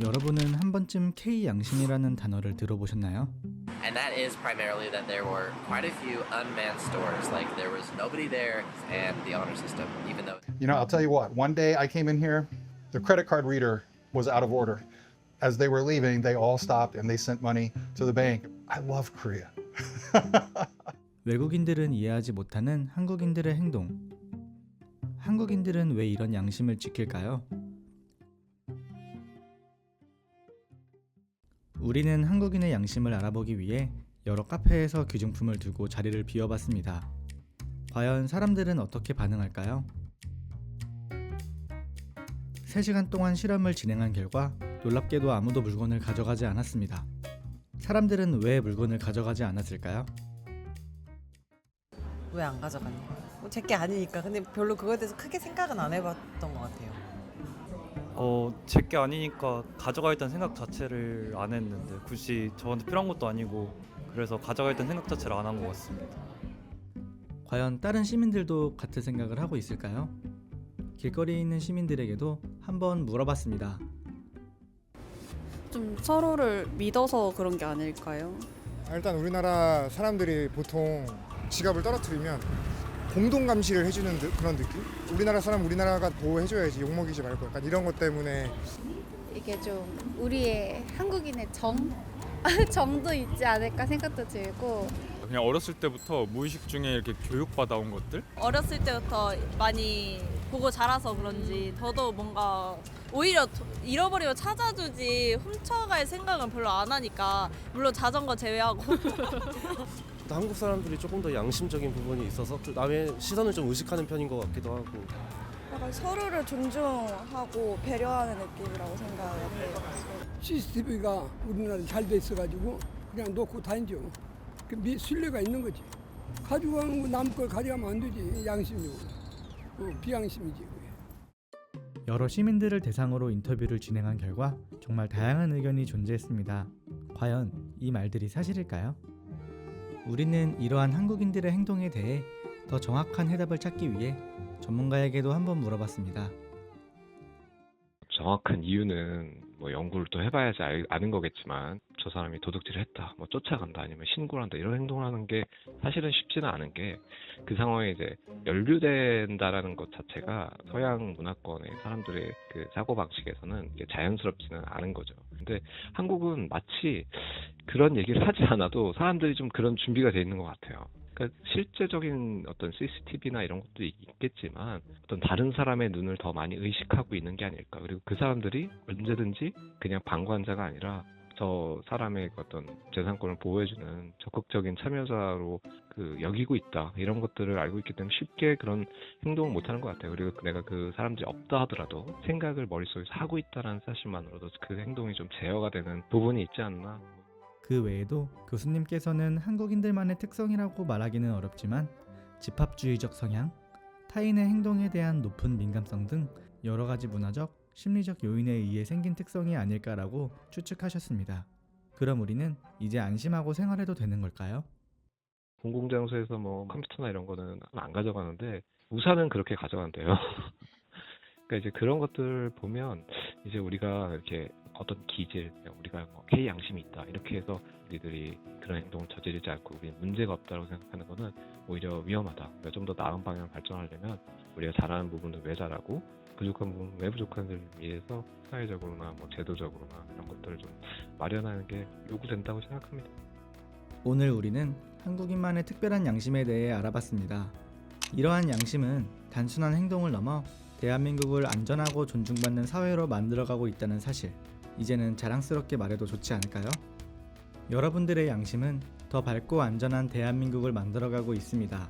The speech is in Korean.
여러분은 한 번쯤 K 양심이라는 단어를 들어보셨나요? And that is primarily that there were quite a few unmanned stores. Like there was nobody there and the honor system, even though. You know, I'll tell you what, one day I came in here, the credit card reader was out of order. As they were leaving, they all stopped and they sent money to the bank. I love Korea. 외국인들은 이해하지 못하는 한국인들의 행동. 한국인들은 왜 이런 양심을 지킬까요? 우리는 한국인의 양심을 알아보기 위해 여러 카페에서 귀중품을 두고 자리를 비워봤습니다. 과연 사람들은 어떻게 반응할까요? 3시간 동안 실험을 진행한 결과 놀랍게도 아무도 물건을 가져가지 않았습니다. 사람들은 왜 물건을 가져가지 않았을까요? 왜 안 가져갔냐? 제게 아니니까. 근데 별로 그거에 대해서 크게 생각은 안 해봤던 것 같아요. 제게 아니니까 가져가겠다는 생각 자체를 안 했는데 굳이 저한테 필요한 것도 아니고 그래서 가져가겠다는 생각 자체를 안 한 것 같습니다. 과연 다른 시민들도 같은 생각을 하고 있을까요? 길거리에 있는 시민들에게도 한번 물어봤습니다. 좀 서로를 믿어서 그런 게 아닐까요? 일단 우리나라 사람들이 보통 지갑을 떨어뜨리면 공동 감시를 해주는 그런 느낌? 우리나라 사람 우리나라가 보호해줘야지 욕먹이지 말고 약간 이런 것 때문에 이게 좀 우리의 한국인의 정도 있지 않을까 생각도 들고 그냥 어렸을 때부터 무의식 중에 이렇게 교육받아온 것들? 어렸을 때부터 많이 보고 자라서 그런지 더더욱 뭔가 오히려 잃어버리면 찾아주지 훔쳐갈 생각은 별로 안 하니까 물론 자전거 제외하고 한국 사람들이 조금 더 양심적인 부분이 있어서 남의 시선을 좀 의식하는 편인 것 같기도 하고 약간 서로를 존중하고 배려하는 느낌이라고 생각해요. CCTV가 우리나라에 잘 돼 있어가지고 그냥 놓고 다니죠. 신뢰가 있는 거지. 가져가는 거 남 걸 가져가면 안 되지. 양심이고 비양심이지. 여러 시민들을 대상으로 인터뷰를 진행한 결과 정말 다양한 의견이 존재했습니다. 과연 이 말들이 사실일까요? 우리는 이러한 한국인들의 행동에 대해 더 정확한 해답을 찾기 위해 전문가에게도 한번 물어봤습니다. 정확한 이유는 뭐 연구를 또 해봐야지 아는 거겠지만 저 사람이 도둑질을 했다, 뭐 쫓아간다, 아니면 신고를 한다 이런 행동을 하는 게 사실은 쉽지는 않은 게 그 상황에 이제 연루된다라는 것 자체가 서양 문화권의 사람들의 그 사고방식에서는 이게 자연스럽지는 않은 거죠. 근데 한국은 마치 그런 얘기를 하지 않아도 사람들이 좀 그런 준비가 돼 있는 것 같아요. 그러니까 실제적인 어떤 CCTV나 이런 것도 있겠지만 어떤 다른 사람의 눈을 더 많이 의식하고 있는 게 아닐까. 그리고 그 사람들이 언제든지 그냥 방관자가 아니라 저 사람의 어떤 재산권을 보호해주는 적극적인 참여자로 여기고 있다. 이런 것들을 알고 있기 때문에 쉽게 그런 행동을 못하는 것 같아요. 그리고 내가 그 사람들이 없다 하더라도 생각을 머릿속에서 하고 있다는 사실만으로도 그 행동이 좀 제어가 되는 부분이 있지 않나. 그 외에도 교수님께서는 한국인들만의 특성이라고 말하기는 어렵지만 집합주의적 성향, 타인의 행동에 대한 높은 민감성 등 여러 가지 문화적, 심리적 요인에 의해 생긴 특성이 아닐까라고 추측하셨습니다. 그럼 우리는 이제 안심하고 생활해도 되는 걸까요? 공공장소에서 뭐 컴퓨터나 이런 거는 안 가져가는데 우산은 그렇게 가져간대요. 그러니까 이제 그런 것들 보면 이제 우리가 이렇게 어떤 기질, 우리가 뭐 K 양심이 있다 이렇게 해서 우리들이 그런 행동을 저지르지 않고 우리 문제가 없다고 생각하는 거는 오히려 위험하다. 그러니까 좀 더 나은 방향을 발전하려면 우리가 잘하는 부분은 왜 잘하고 부족한 부분은 왜 부족한지를 위해서 사회적으로나 뭐 제도적으로나 이런 것들을 좀 마련하는 게 요구된다고 생각합니다. 오늘 우리는 한국인만의 특별한 양심에 대해 알아봤습니다. 이러한 양심은 단순한 행동을 넘어 대한민국을 안전하고 존중받는 사회로 만들어가고 있다는 사실, 이제는 자랑스럽게 말해도 좋지 않을까요? 여러분들의 양심은 더 밝고 안전한 대한민국을 만들어가고 있습니다.